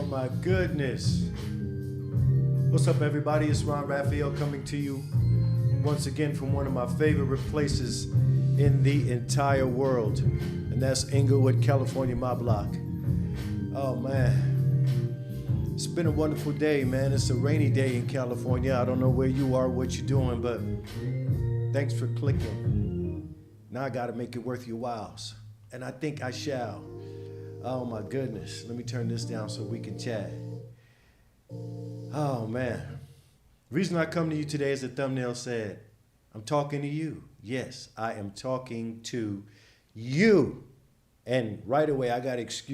my goodness. What's up, everybody? It's Ron Raphael coming to you once again from one of my favorite places in the entire world, and that's Inglewood, California, my block. Oh man, it's been a wonderful day, man. It's a rainy day in California. I don't know where you are, what you're doing, but thanks for clicking. Now I gotta make it worth your whiles, and I think I shall. Oh my goodness, let me turn this down so we can chat. Oh man, the reason I come to you today, as the thumbnail said, I'm talking to you. Yes, I am talking to you. And right away I gotta ask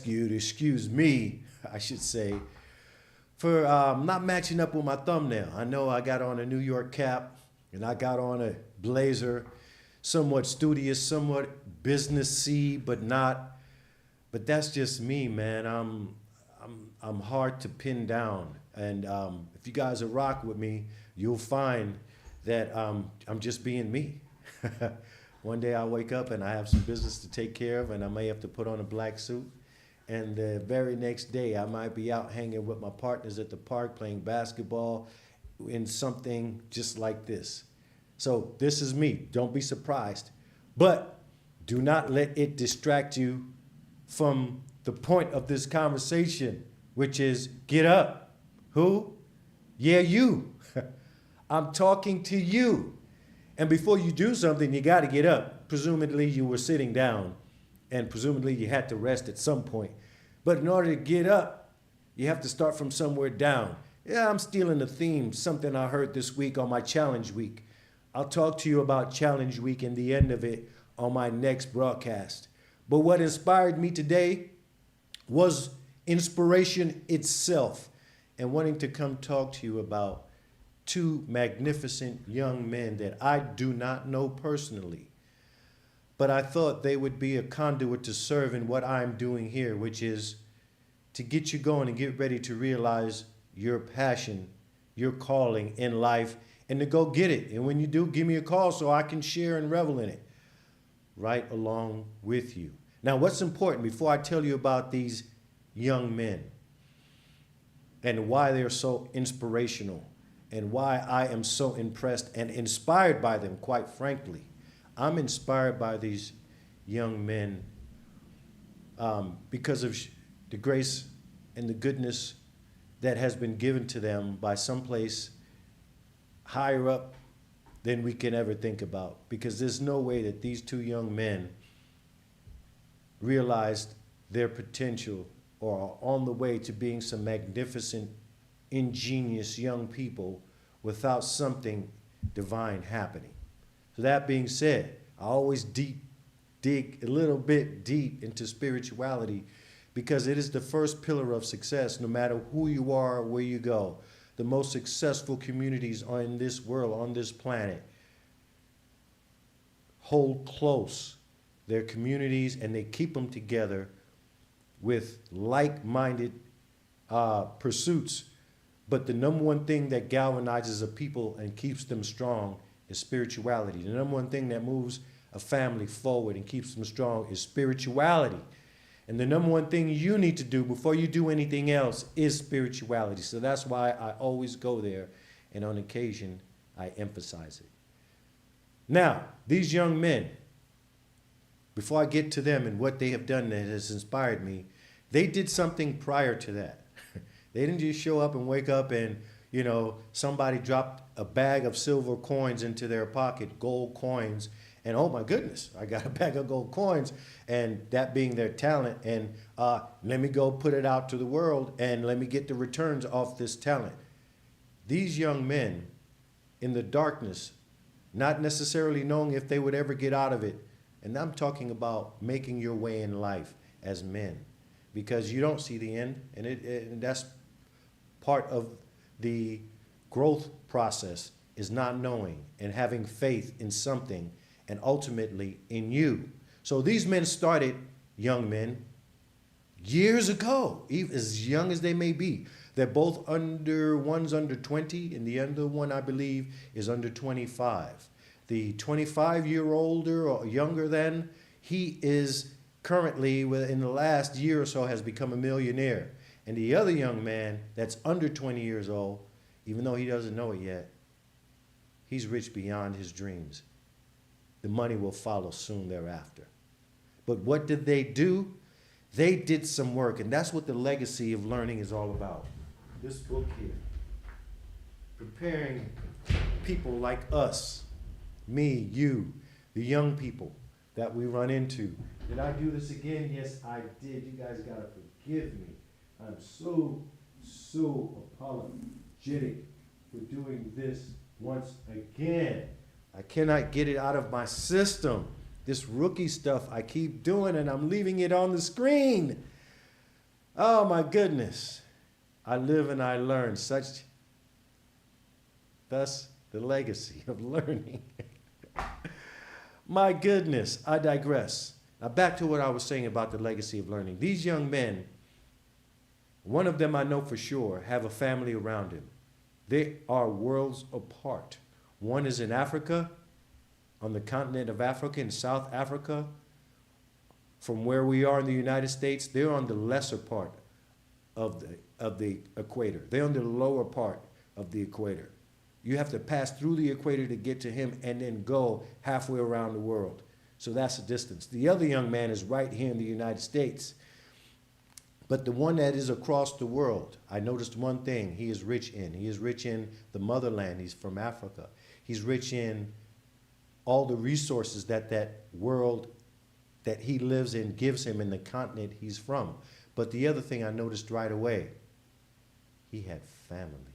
you to excuse me, I should say, for not matching up with my thumbnail. I know I got on a New York cap and I got on a blazer, somewhat studious, somewhat businessy, but not. But that's just me, man. I'm hard to pin down, and if you guys are rock with me, you'll find that I'm just being me. One day I wake up and I have some business to take care of, and I may have to put on a black suit. And the very next day I might be out hanging with my partners at the park playing basketball in something just like this. So this is me. Don't be surprised. But do not let it distract you from the point of this conversation, which is get up. Who? Yeah, you. I'm talking to you. And before you do something, you got to get up. Presumably you were sitting down, and presumably you had to rest at some point. But in order to get up, you have to start from somewhere down. Yeah, I'm stealing the theme, something I heard this week on my challenge week. I'll talk to you about challenge week and the end of it on my next broadcast. But what inspired me today was inspiration itself, and wanting to come talk to you about two magnificent young men that I do not know personally, but I thought they would be a conduit to serve in what I'm doing here, which is to get you going and get ready to realize your passion, your calling in life, and to go get it. And when you do, give me a call so I can share and revel in it right along with you. Now, what's important before I tell you about these young men and why they're so inspirational and why I am so impressed and inspired by them, quite frankly. I'm inspired by these young men because of the grace and the goodness that has been given to them by someplace higher up than we can ever think about. Because there's no way that these two young men realized their potential or are on the way to being some magnificent, ingenious young people without something divine happening. So that being said, I always dig a little bit deep into spirituality because it is the first pillar of success, no matter who you are or where you go. The most successful communities in this world, on this planet, hold close their communities and they keep them together with like-minded pursuits. But the number one thing that galvanizes a people and keeps them strong is spirituality. The number one thing that moves a family forward and keeps them strong is spirituality. And the number one thing you need to do before you do anything else is spirituality. So that's why I always go there, and on occasion, I emphasize it. Now, these young men, before I get to them and what they have done that has inspired me, they did something prior to that. They didn't just show up and wake up and, somebody dropped a bag of silver coins into their pocket, gold coins, and oh my goodness, I got a bag of gold coins, and that being their talent, and let me go put it out to the world and let me get the returns off this talent. These young men in the darkness, not necessarily knowing if they would ever get out of it, and I'm talking about making your way in life as men, because you don't see the end, and that's part of the growth process, is not knowing and having faith in something and ultimately in you. So these men started, young men, years ago, even as young as they may be. They're both one's under 20, and the other one, I believe, is under 25. The 25-year-older or younger than, he is currently, in the last year or so, has become a millionaire. And the other young man that's under 20 years old, even though he doesn't know it yet, he's rich beyond his dreams. The money will follow soon thereafter. But what did they do? They did some work, and that's what the legacy of learning is all about. This book here, preparing people like us, me, you, the young people that we run into. Did I do this again? Yes, I did. You guys gotta forgive me. I'm so apologetic for doing this once again. I cannot get it out of my system. This rookie stuff I keep doing, and I'm leaving it on the screen. Oh my goodness. I live and I learn. Thus the legacy of learning. My goodness, I digress. Now back to what I was saying about the legacy of learning. These young men, one of them I know for sure, have a family around him. They are worlds apart. One is in Africa, on the continent of Africa, in South Africa. From where we are in the United States, they're on the lesser part of the equator. They're on the lower part of the equator. You have to pass through the equator to get to him and then go halfway around the world. So that's the distance. The other young man is right here in the United States. But the one that is across the world, I noticed one thing he is rich in. He is rich in the motherland. He's from Africa. He's rich in all the resources that world that he lives in gives him in the continent he's from. But the other thing I noticed right away, he had family.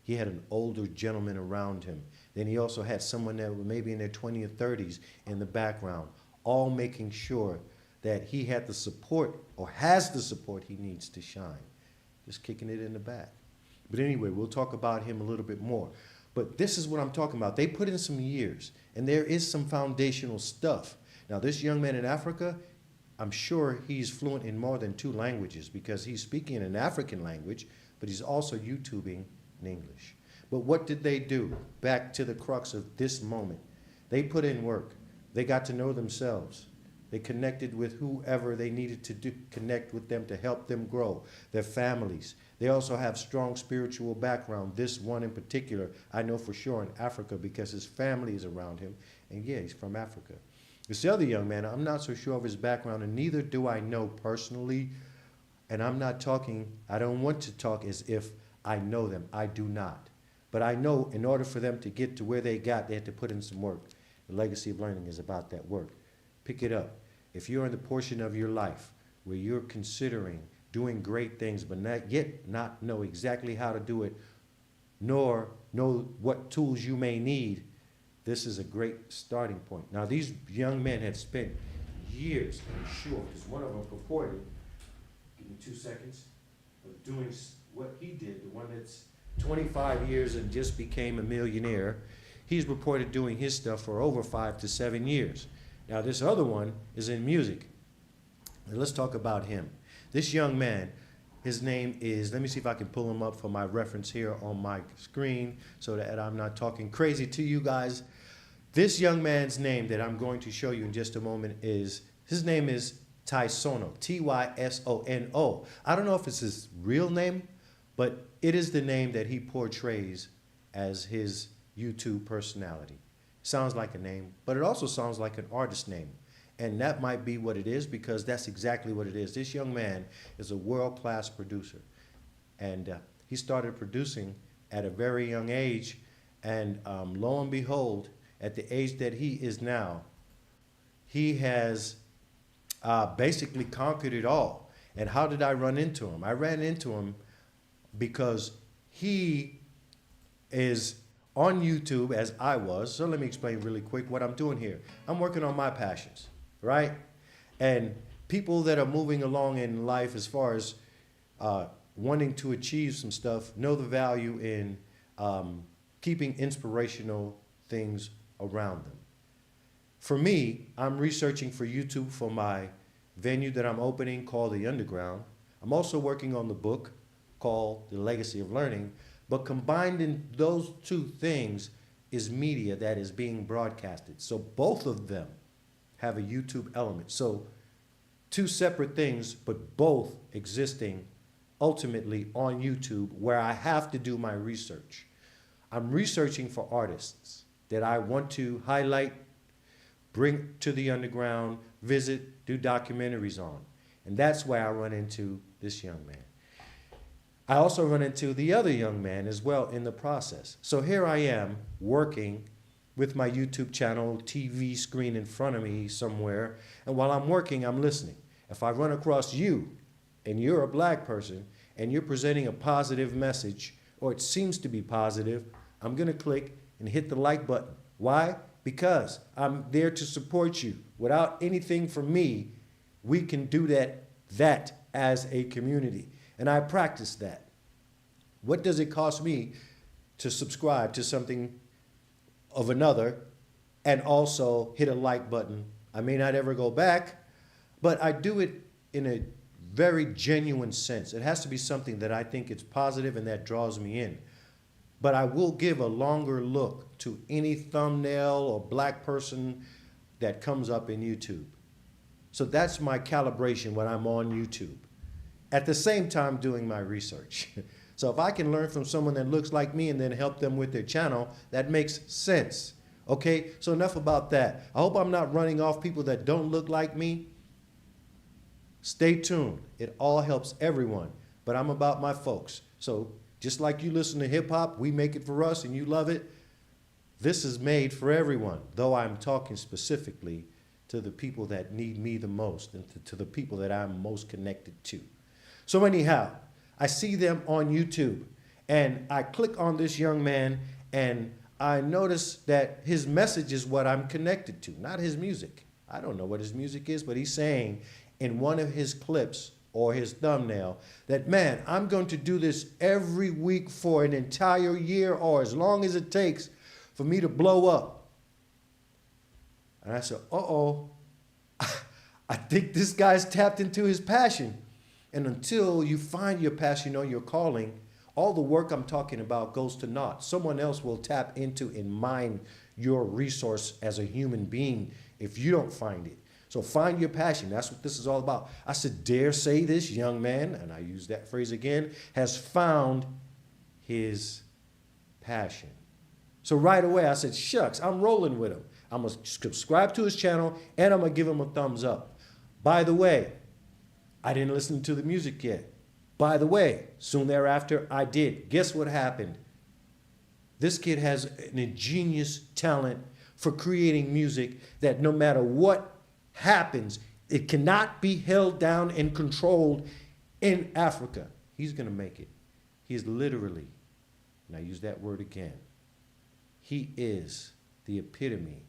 He had an older gentleman around him. Then he also had someone that was maybe in their 20s or 30s in the background, all making sure that he had the support or has the support he needs to shine. Just kicking it in the back. But anyway, we'll talk about him a little bit more. But this is what I'm talking about. They put in some years, and there is some foundational stuff. Now, this young man in Africa, I'm sure he's fluent in more than 2 languages because he's speaking in an African language, but he's also YouTubing in English. But what did they do? Back to the crux of this moment. They put in work. They got to know themselves. They connected with whoever they needed to connect with them to help them grow, their families. They also have strong spiritual background. This one in particular, I know for sure in Africa because his family is around him. And yeah, he's from Africa. This other young man, I'm not so sure of his background, and neither do I know personally. And I'm not talking, I don't want to talk as if I know them. I do not. But I know in order for them to get to where they got, they had to put in some work. The legacy of learning is about that work. Pick it up. If you're in the portion of your life where you're considering doing great things, but not know exactly how to do it, nor know what tools you may need, this is a great starting point. Now, these young men had spent years, I'm sure, because one of them purported, give me 2 seconds, of doing what he did, the one that's 25 years and just became a millionaire. He's reported doing his stuff for over 5 to 7 years. Now, this other one is in music. And let's talk about him. This young man, his name is, let me see if I can pull him up for my reference here on my screen so that I'm not talking crazy to you guys. This young man's name that I'm going to show you in just a moment is, his name is Tysono, Tysono. I don't know if it's his real name, but it is the name that he portrays as his YouTube personality. Sounds like a name, but it also sounds like an artist name. And that might be what it is because that's exactly what it is. This young man is a world-class producer. And he started producing at a very young age. And lo and behold, at the age that he is now, he has basically conquered it all. And how did I run into him? I ran into him because he is on YouTube as I was. So let me explain really quick what I'm doing here. I'm working on my passions, right? And people that are moving along in life as far as wanting to achieve some stuff know the value in keeping inspirational things around them. For me, I'm researching for YouTube for my venue that I'm opening called The Underground. I'm also working on the book called The Legacy of Learning. But combined in those 2 things is media that is being broadcasted. So both of them have a YouTube element. So Two separate things, but both existing ultimately on YouTube where I have to do my research. I'm researching for artists that I want to highlight, bring to the underground, visit, do documentaries on. And that's where I run into this young man. I also run into the other young man as well in the process. So here I am working with my YouTube channel, TV screen in front of me somewhere, and while I'm working, I'm listening. If I run across you, and you're a black person, and you're presenting a positive message, or it seems to be positive, I'm gonna click and hit the like button. Why? Because I'm there to support you. Without anything from me, we can do that as a community. And I practice that. What does it cost me to subscribe to something of another and also hit a like button? I may not ever go back, but I do it in a very genuine sense. It has to be something that I think is positive and that draws me in. But I will give a longer look to any thumbnail or black person that comes up in YouTube. So that's my calibration when I'm on YouTube. At the same time doing my research. So if I can learn from someone that looks like me and then help them with their channel, that makes sense. Okay, so enough about that. I hope I'm not running off people that don't look like me. Stay tuned. It all helps everyone, but I'm about my folks. So just like you listen to hip hop, we make it for us and you love it. This is made for everyone, though I'm talking specifically to the people that need me the most and to the people that I'm most connected to. So anyhow, I see them on YouTube and I click on this young man and I notice that his message is what I'm connected to, not his music. I don't know what his music is, but he's saying in one of his clips or his thumbnail that, man, I'm going to do this every week for an entire year or as long as it takes for me to blow up. And I said, uh-oh, I think this guy's tapped into his passion. And until you find your passion or your calling, all the work I'm talking about goes to naught. Someone else will tap into and mine your resource as a human being if you don't find it. So find your passion. That's what this is all about. I said, dare say this young man, and I use that phrase again, has found his passion. So right away I said, shucks, I'm rolling with him. I'm going to subscribe to his channel and I'm going to give him a thumbs up. By the way, I didn't listen to the music yet. By the way, soon thereafter, I did. Guess what happened? This kid has an ingenious talent for creating music that no matter what happens, it cannot be held down and controlled in Africa. He's going to make it. He is literally, and I use that word again, he is the epitome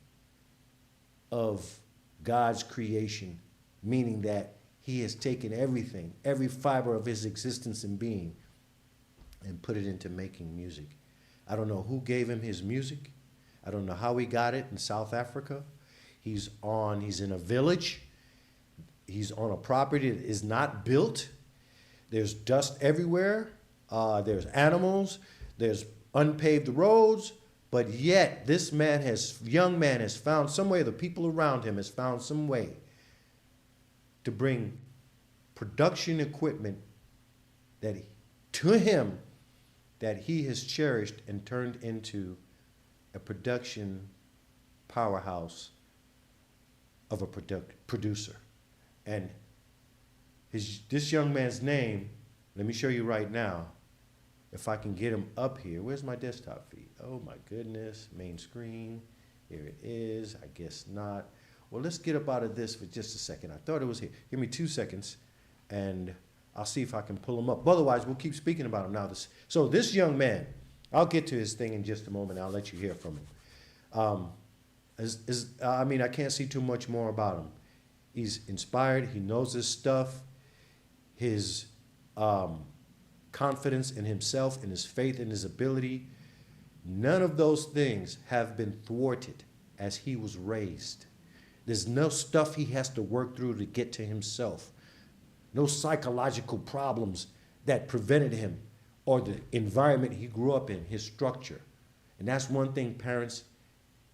of God's creation, meaning that he has taken everything, every fiber of his existence and being, and put it into making music. I don't know who gave him his music. I don't know how he got it in South Africa. He's in a village. He's on a property that is not built. There's dust everywhere. There's animals. There's unpaved roads. But yet, this young man has found some way, the people around him has found some way to bring production equipment to him that he has cherished and turned into a production powerhouse of a producer. And this young man's name, let me show you right now, if I can get him up here. Where's my desktop feed? Oh my goodness, main screen. Here it is, I guess not. Well, let's get up out of this for just a second. I thought it was here. Give me 2 seconds and I'll see if I can pull him up. Otherwise, we'll keep speaking about him now. So this young man, I'll get to his thing in just a moment. I'll let you hear from him. I can't see too much more about him. He's inspired. He knows his stuff. His confidence in himself and his faith in his ability, none of those things have been thwarted as he was raised. There's no stuff he has to work through to get to himself. No psychological problems that prevented him or the environment he grew up in, his structure. And that's one thing parents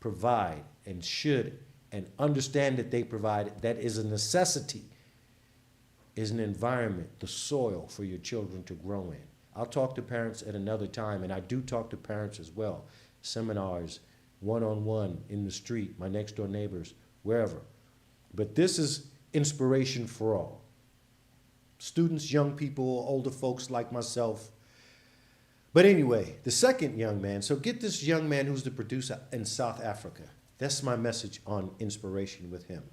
provide and should and understand that they provide. That is a necessity. is an environment, the soil for your children to grow in. I'll talk to parents at another time, and I do talk to parents as well. Seminars, one-on-one, in the street, my next door neighbors, wherever. But this is inspiration for all. Students, young people, older folks like myself. But anyway, the second young man, so get this young man who's the producer in South Africa. That's my message on inspiration with him.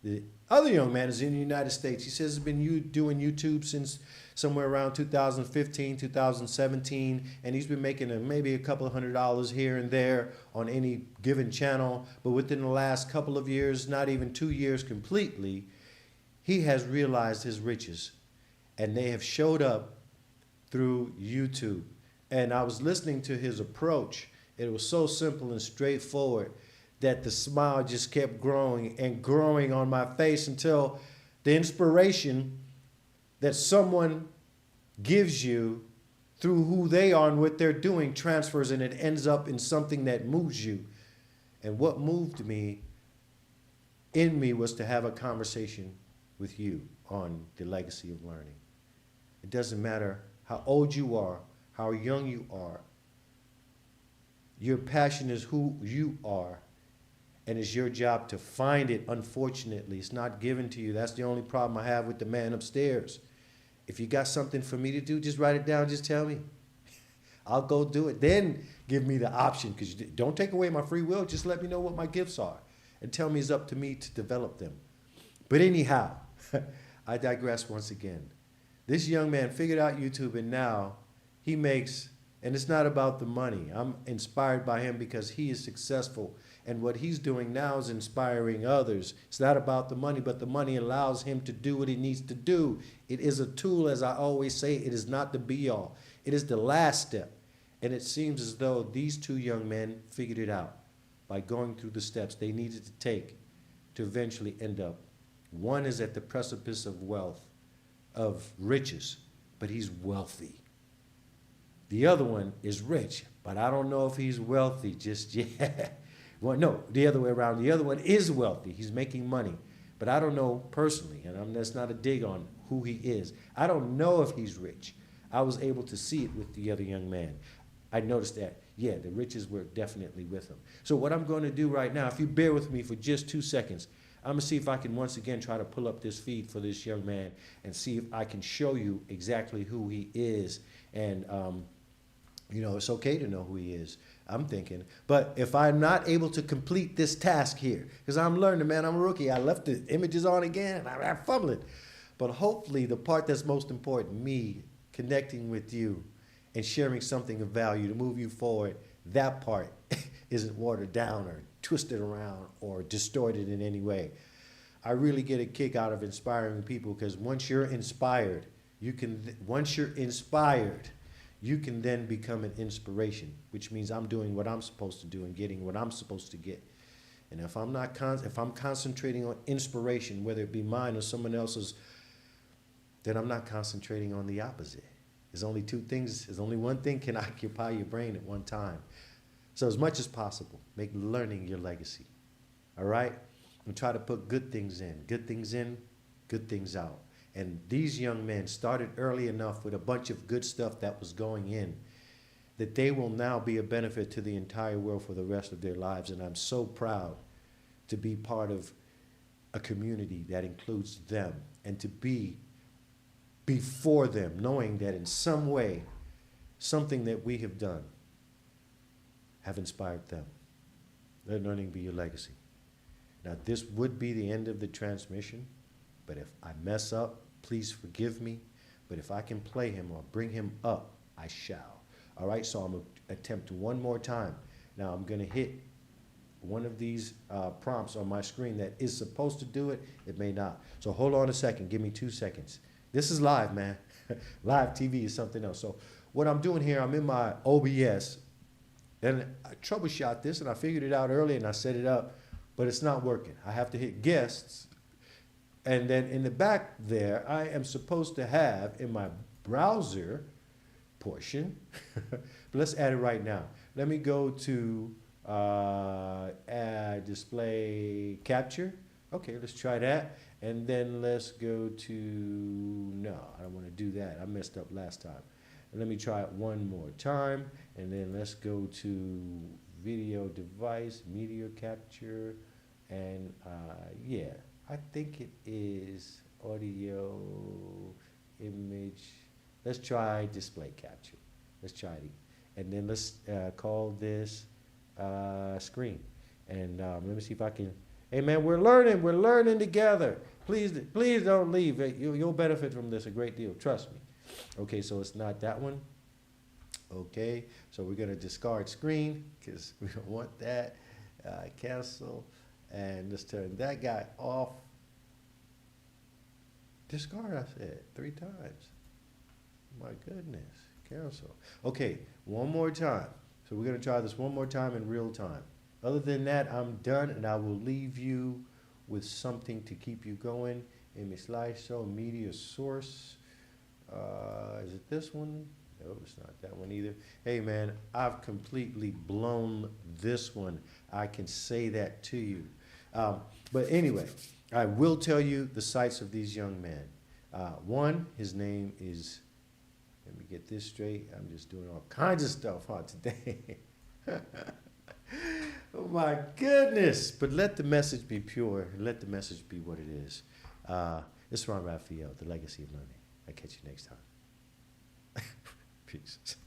The other young man is in the United States. He says he's been doing YouTube since somewhere around 2015, 2017, and he's been making maybe a couple of $100 here and there on any given channel. But within the last couple of years, not even 2 years completely, he has realized his riches, and they have showed up through YouTube. And I was listening to his approach. It was so simple and straightforward that the smile just kept growing and growing on my face until the inspiration that someone gives you through who they are and what they're doing transfers, and it ends up in something that moves you. And what moved me in me was to have a conversation with you on the legacy of learning. It doesn't matter how old you are, how young you are. Your passion is who you are, and it's your job to find it. Unfortunately, it's not given to you. That's the only problem I have with the man upstairs. If you got something for me to do, just write it down, just tell me. I'll go do it. Then give me the option, because don't take away my free will. Just let me know what my gifts are and tell me it's up to me to develop them. But anyhow, I digress once again. This young man figured out YouTube, and now he makes, and it's not about the money. I'm inspired by him because he is successful, and what he's doing now is inspiring others. It's not about the money, but the money allows him to do what he needs to do. It is a tool, as I always say. It is not the be-all. It is the last step. And it seems as though these two young men figured it out by going through the steps they needed to take to eventually end up. One is at the precipice of wealth, of riches, but he's wealthy. The other one is rich, but I don't know if he's wealthy just yet. Well, no, the other way around. The other one is wealthy. He's making money, but I don't know personally, and that's not a dig on who he is. I don't know if he's rich. I was able to see it with the other young man. I noticed that, yeah, the riches were definitely with him. So what I'm going to do right now, if you bear with me for just 2 seconds, I'm going to see if I can once again try to pull up this feed for this young man and see if I can show you exactly who he is. And, you know, it's okay to know who he is, I'm thinking. But if I'm not able to complete this task here, because I'm learning, man, I'm a rookie. I left the images on again, and I'm fumbling. But hopefully the part that's most important, me connecting with you and sharing something of value to move you forward, that part isn't watered down or twisted around or distorted in any way. I really get a kick out of inspiring people, because once you're inspired, you can then become an inspiration, which means I'm doing what I'm supposed to do and getting what I'm supposed to get. And if I'm concentrating on inspiration, whether it be mine or someone else's, then I'm not concentrating on the opposite. There's only two things. There's only one thing can occupy your brain at one time. So as much as possible, make learning your legacy. All right? And try to put good things in, good things out. And these young men started early enough with a bunch of good stuff that was going in, that they will now be a benefit to the entire world for the rest of their lives. And I'm so proud to be part of a community that includes them, and to be before them, knowing that in some way, something that we have done have inspired them. Let learning be your legacy. Now, this would be the end of the transmission, but if I mess up, please forgive me. But if I can play him or bring him up, I shall. All right, so I'm going to attempt one more time. Now, I'm going to hit one of these prompts on my screen that is supposed to do it. It may not. So hold on a second. Give me 2 seconds. This is live, man. Live TV is something else. So what I'm doing here, I'm in my OBS, and I troubleshot this, and I figured it out early, and I set it up, but it's not working. I have to hit guests, and then in the back there, I am supposed to have in my browser portion, but let's add it right now. Let me go to add display capture. Okay, let's try that. And then let's go to, no, I don't want to do that. I messed up last time. And let me try it one more time. And then let's go to video device, media capture. And yeah, I think it is audio, image. Let's try display capture. Let's try it. And then let's call this screen. And let me see if I can. Hey man, we're learning together. Please don't leave. You'll benefit from this a great deal. Trust me. Okay, so it's not that one. Okay, so we're gonna discard screen because we don't want that. Cancel, and let's turn that guy off. Discard, I said 3 times. My goodness, cancel. Okay, one more time. So we're gonna try this one more time in real time. Other than that, I'm done, and I will leave you with something to keep you going. Image slideshow, media source. Is it this one? No, it's not that one either. Hey man, I've completely blown this one. I can say that to you. But anyway, I will tell you the sights of these young men. One, his name is, let me get this straight. I'm just doing all kinds of stuff today. Oh my goodness. But let the message be pure. Let the message be what it is. It's Ron Raphael, The Legacy of Learning. I'll catch you next time. Peace.